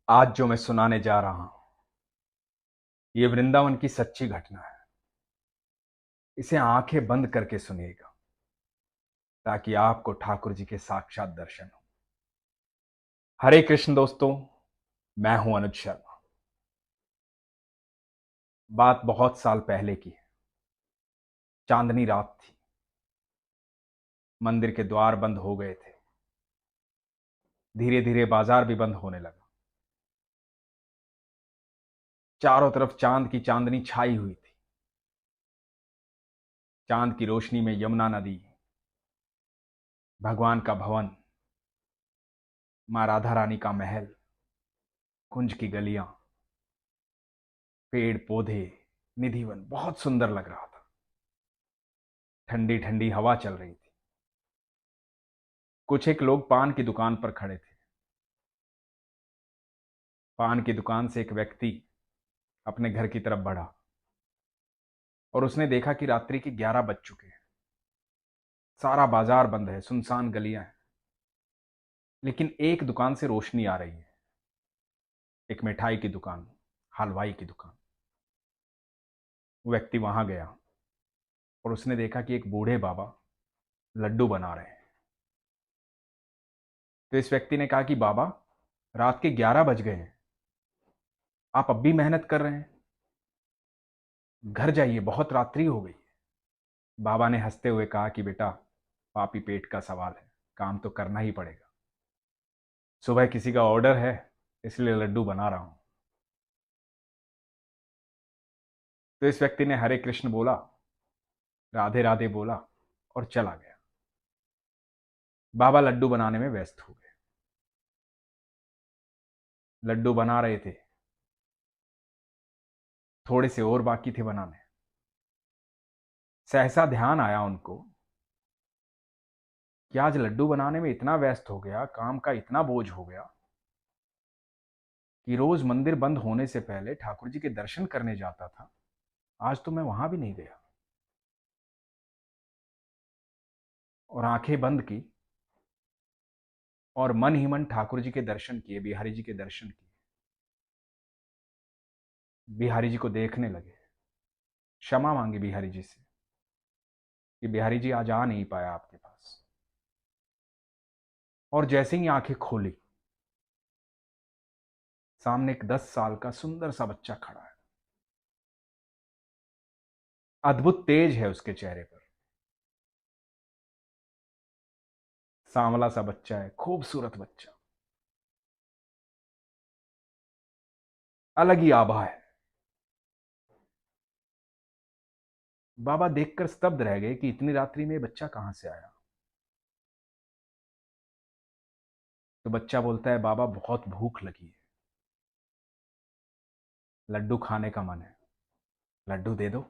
आज जो मैं सुनाने जा रहा हूं, ये वृंदावन की सच्ची घटना है। इसे आंखें बंद करके सुनिएगा ताकि आपको ठाकुर जी के साक्षात दर्शन हो। हरे कृष्ण दोस्तों, मैं हूं अनुज शर्मा। बात बहुत साल पहले की है। चांदनी रात थी। मंदिर के द्वार बंद हो गए थे। धीरे धीरे बाजार भी बंद होने लगा। चारों तरफ चांद की चांदनी छाई हुई थी। चांद की रोशनी में यमुना नदी, भगवान का भवन, मां राधा रानी का महल, कुंज की गलियां, पेड़ पौधे, निधिवन बहुत सुंदर लग रहा था। ठंडी ठंडी हवा चल रही थी। कुछ एक लोग पान की दुकान पर खड़े थे। पान की दुकान से एक व्यक्ति अपने घर की तरफ बढ़ा और उसने देखा कि रात्रि के 11 बज चुके हैं। सारा बाजार बंद है, सुनसान गलियां हैं, लेकिन एक दुकान से रोशनी आ रही है। एक मिठाई की दुकान, हलवाई की दुकान। वो व्यक्ति वहां गया और उसने देखा कि एक बूढ़े बाबा लड्डू बना रहे हैं। तो इस व्यक्ति ने कहा कि बाबा, रात के 11 बज गए हैं, आप अब भी मेहनत कर रहे हैं, घर जाइए, बहुत रात्रि हो गई। बाबा ने हंसते हुए कहा कि बेटा, पापी पेट का सवाल है, काम तो करना ही पड़ेगा। सुबह किसी का ऑर्डर है, इसलिए लड्डू बना रहा हूं। तो इस व्यक्ति ने हरे कृष्ण बोला, राधे राधे बोला और चला गया। बाबा लड्डू बनाने में व्यस्त हो गए। लड्डू बना रहे थे, थोड़े से और बाकी थे बनाने। सहसा ध्यान आया उनको कि आज लड्डू बनाने में इतना व्यस्त हो गया, काम का इतना बोझ हो गया कि रोज मंदिर बंद होने से पहले ठाकुर जी के दर्शन करने जाता था, आज तो मैं वहां भी नहीं गया। और आंखें बंद की और मन ही मन ठाकुर जी के दर्शन किए, बिहारी जी के दर्शन किए। बिहारी जी को देखने लगे, क्षमा मांगी बिहारी जी से कि बिहारी जी आज आ नहीं पाया आपके पास। और जैसे ही आंखें खोली, सामने एक 10 साल का सुंदर सा बच्चा खड़ा है। अद्भुत तेज है उसके चेहरे पर। सांवला सा बच्चा है, खूबसूरत बच्चा, अलग ही आभा है। बाबा देखकर स्तब्ध रह गए कि इतनी रात्रि में ये बच्चा कहां से आया। तो बच्चा बोलता है, बाबा बहुत भूख लगी है, लड्डू खाने का मन है, लड्डू दे दो।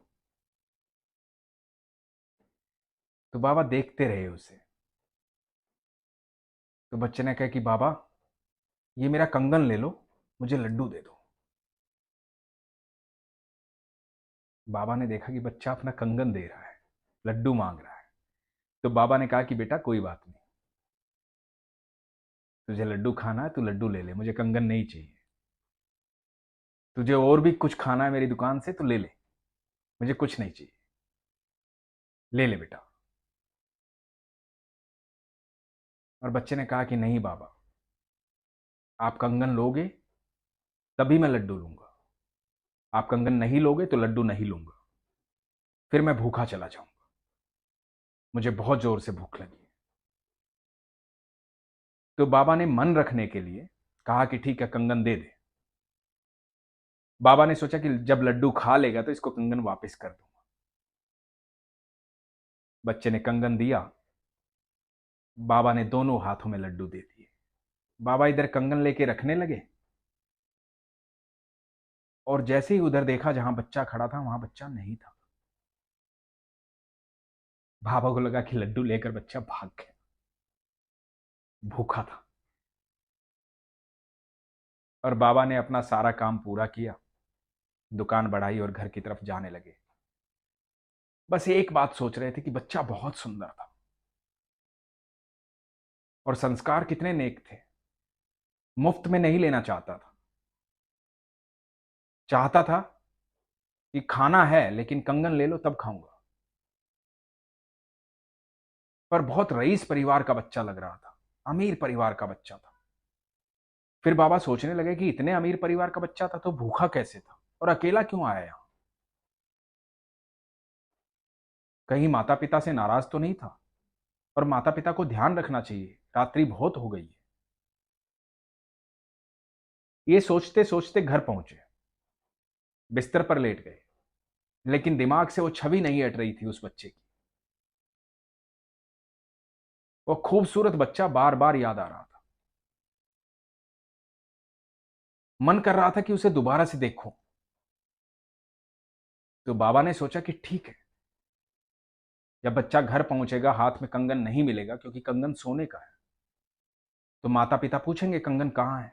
तो बाबा देखते रहे उसे। तो बच्चे ने कहा कि बाबा, ये मेरा कंगन ले लो, मुझे लड्डू दे दो। बाबा ने देखा कि बच्चा अपना कंगन दे रहा है, लड्डू मांग रहा है। तो बाबा ने कहा कि बेटा कोई बात नहीं, तुझे लड्डू खाना है, तू लड्डू ले ले, मुझे कंगन नहीं चाहिए। तुझे और भी कुछ खाना है मेरी दुकान से तो ले ले, मुझे कुछ नहीं चाहिए, ले ले बेटा। और बच्चे ने कहा कि नहीं बाबा, आप कंगन लोगे तभी मैं लड्डू लूंगा, आप कंगन नहीं लोगे तो लड्डू नहीं लूंगा, फिर मैं भूखा चला जाऊंगा, मुझे बहुत जोर से भूख लगी है। तो बाबा ने मन रखने के लिए कहा कि ठीक है, कंगन दे दे। बाबा ने सोचा कि जब लड्डू खा लेगा तो इसको कंगन वापस कर दूंगा। बच्चे ने कंगन दिया, बाबा ने दोनों हाथों में लड्डू दे दिए। बाबा इधर कंगन लेके रखने लगे और जैसे ही उधर देखा जहां बच्चा खड़ा था, वहां बच्चा नहीं था। बाबा को लगा कि लड्डू लेकर बच्चा भाग गया, भूखा था। और बाबा ने अपना सारा काम पूरा किया, दुकान बढ़ाई और घर की तरफ जाने लगे। बस एक बात सोच रहे थे कि बच्चा बहुत सुंदर था और संस्कार कितने नेक थे, मुफ्त में नहीं लेना चाहता था। चाहता था कि खाना है लेकिन कंगन ले लो तब खाऊंगा। पर बहुत रईस परिवार का बच्चा लग रहा था, अमीर परिवार का बच्चा था। फिर बाबा सोचने लगे कि इतने अमीर परिवार का बच्चा था तो भूखा कैसे था और अकेला क्यों आया यहां? कहीं माता पिता से नाराज तो नहीं था? और माता पिता को ध्यान रखना चाहिए, रात्रि बहुत हो गई है। ये सोचते सोचते घर पहुंचे, बिस्तर पर लेट गए, लेकिन दिमाग से वो छवि नहीं हट रही थी उस बच्चे की। वो खूबसूरत बच्चा बार बार याद आ रहा था। मन कर रहा था कि उसे दोबारा से देखूं। तो बाबा ने सोचा कि ठीक है, जब बच्चा घर पहुंचेगा हाथ में कंगन नहीं मिलेगा, क्योंकि कंगन सोने का है, तो माता पिता पूछेंगे कंगन कहाँ है।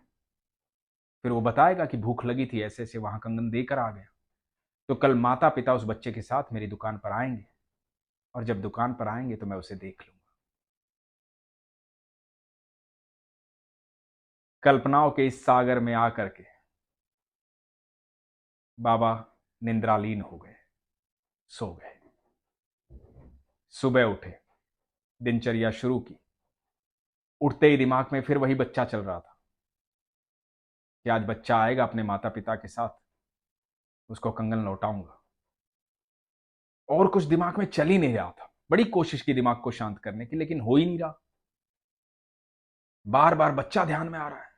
फिर वो बताएगा कि भूख लगी थी, ऐसे ऐसे वहां कंगन देकर आ गया। तो कल माता पिता उस बच्चे के साथ मेरी दुकान पर आएंगे, और जब दुकान पर आएंगे तो मैं उसे देख लूंगा। कल्पनाओं के इस सागर में आकर के बाबा निंद्रालीन हो गए, सो गए। सुबह उठे, दिनचर्या शुरू की। उठते ही दिमाग में फिर वही बच्चा चल रहा था कि आज बच्चा आएगा अपने माता पिता के साथ, उसको कंगन लौटाऊंगा। और कुछ दिमाग में चल ही नहीं रहा था। बड़ी कोशिश की दिमाग को शांत करने की, लेकिन हो ही नहीं रहा। बार बार बच्चा ध्यान में आ रहा है।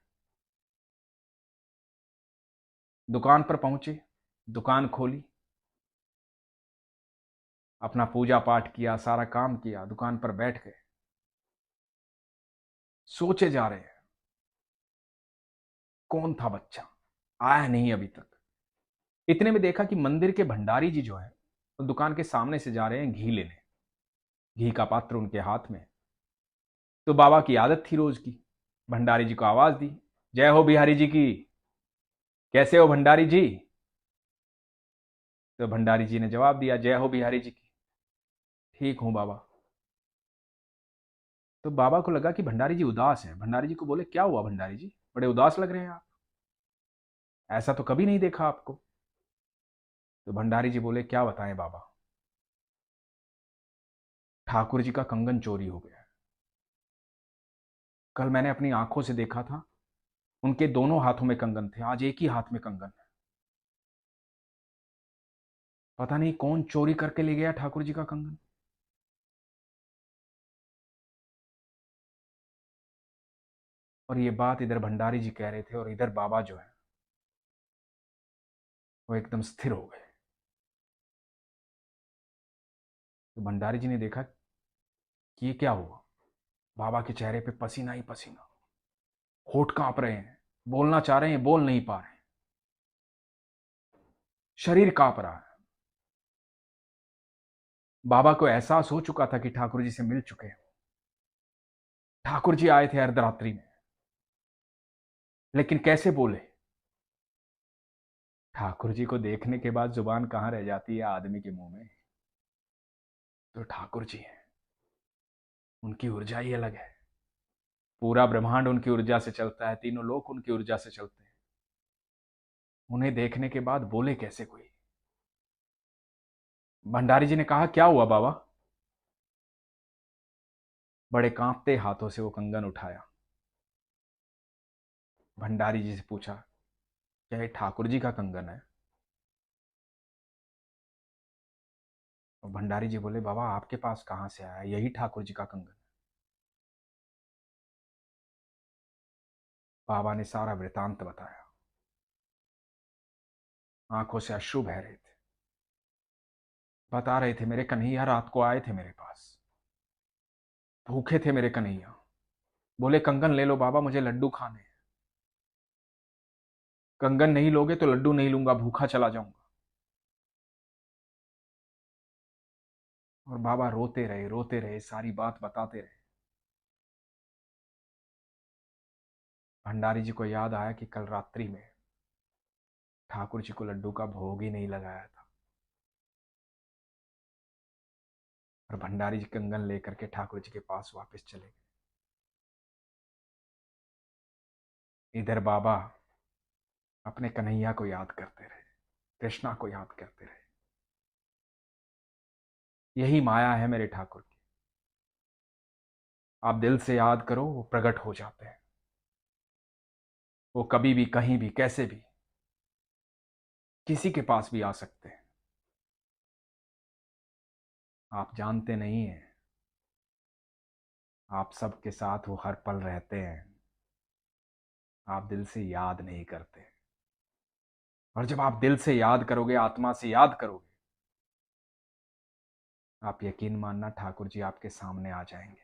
दुकान पर पहुंचे, दुकान खोली, अपना पूजा पाठ किया, सारा काम किया, दुकान पर बैठ गए। सोचे जा रहे हैं कौन था बच्चा, आया नहीं अभी तक। इतने में देखा कि मंदिर के भंडारी जी जो है वो दुकान के सामने से जा रहे हैं घी लेने। घी का पात्र उनके हाथ में। तो बाबा की आदत थी रोज की, भंडारी जी को आवाज दी, जय हो बिहारी जी की, कैसे हो भंडारी जी? तो भंडारी जी ने जवाब दिया, जय हो बिहारी जी की, ठीक हूं बाबा। तो बाबा को लगा कि भंडारी जी उदास हैं। भंडारी जी को बोले, क्या हुआ भंडारी जी, बड़े उदास लग रहे हैं आप, ऐसा तो कभी नहीं देखा आपको। तो भंडारी जी बोले, क्या बताएं बाबा, ठाकुर जी का कंगन चोरी हो गया है। कल मैंने अपनी आंखों से देखा था, उनके दोनों हाथों में कंगन थे, आज एक ही हाथ में कंगन है। पता नहीं कौन चोरी करके ले गया ठाकुर जी का कंगन। और ये बात इधर भंडारी जी कह रहे थे, और इधर बाबा जो है वो एकदम स्थिर हो गए। तो भंडारी जी ने देखा कि ये क्या हुआ। बाबा के चेहरे पे पसीना ही पसीना, होठ कांप रहे हैं, बोलना चाह रहे हैं, बोल नहीं पा रहे हैं, शरीर कांप रहा है। बाबा को एहसास हो चुका था कि ठाकुर जी से मिल चुके हैं। ठाकुर जी आए थे अर्धरात्रि में, लेकिन कैसे बोले? ठाकुर जी को देखने के बाद जुबान कहां रह जाती है आदमी के मुंह में। तो ठाकुर जी हैं, उनकी ऊर्जा ही अलग है। पूरा ब्रह्मांड उनकी ऊर्जा से चलता है, तीनों लोक उनकी ऊर्जा से चलते हैं। उन्हें देखने के बाद बोले कैसे कोई? भंडारी जी ने कहा, क्या हुआ बाबा? बड़े कांपते हाथों से वो कंगन उठाया, भंडारी जी से पूछा, क्या ये ठाकुर जी का कंगन है? और भंडारी जी बोले, बाबा आपके पास कहां से आया, यही ठाकुर जी का कंगन है। बाबा ने सारा वृतांत बताया, आंखों से अश्रु बह रहे थे। बता रहे थे, मेरे कन्हैया रात को आए थे मेरे पास, भूखे थे मेरे कन्हैया, बोले कंगन ले लो बाबा, मुझे लड्डू खाने हैं। कंगन नहीं लोगे तो लड्डू नहीं लूंगा, भूखा चला जाऊंगा। और बाबा रोते रहे, सारी बात बताते रहे। भंडारी जी को याद आया कि कल रात्रि में ठाकुर जी को लड्डू का भोग ही नहीं लगाया था। और भंडारी जी कंगन लेकर के ठाकुर जी के पास वापस चले गए। इधर बाबा अपने कन्हैया को याद करते रहे। कृष्णा को याद करते रहे। यही माया है मेरे ठाकुर की। आप दिल से याद करो, वो प्रकट हो जाते हैं। वो कभी भी, कहीं भी, कैसे भी, किसी के पास भी आ सकते हैं। आप जानते नहीं हैं, आप सबके साथ वो हर पल रहते हैं। आप दिल से याद नहीं करते। और जब आप दिल से याद करोगे, आत्मा से याद करोगे, आप यकीन मानना ठाकुर जी आपके सामने आ जाएंगे।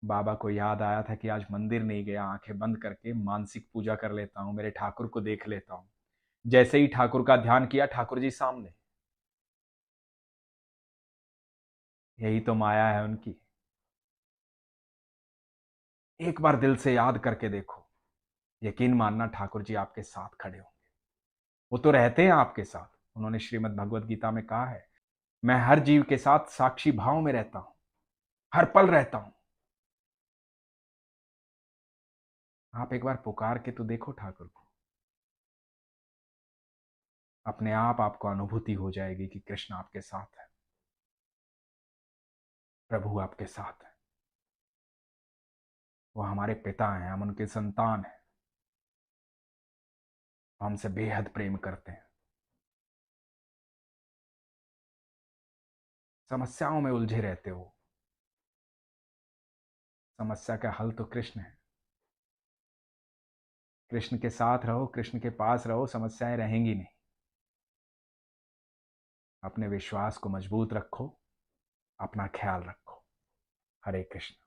बाबा को याद आया था कि आज मंदिर नहीं गया, आंखें बंद करके मानसिक पूजा कर लेता हूं, मेरे ठाकुर को देख लेता हूं। जैसे ही ठाकुर का ध्यान किया, ठाकुर जी सामने। यही तो माया है उनकी। एक बार दिल से याद करके देखो, यकीन मानना ठाकुर जी आपके साथ खड़े होंगे। वो तो रहते हैं आपके साथ। उन्होंने श्रीमद् भगवत गीता में कहा है, मैं हर जीव के साथ साक्षी भाव में रहता हूं, हर पल रहता हूं। आप एक बार पुकार के तो देखो ठाकुर को। अपने आप आपको अनुभूति हो जाएगी कि कृष्ण आपके साथ है, प्रभु आपके साथ है। वो हमारे पिता हैं, हम उनके संतान हैं। हमसे बेहद प्रेम करते हैं। समस्याओं में उलझे रहते हो, समस्या का हल तो कृष्ण है। कृष्ण के साथ रहो, कृष्ण के पास रहो, समस्याएं रहेंगी नहीं। अपने विश्वास को मजबूत रखो, अपना ख्याल रखो। हरे कृष्ण।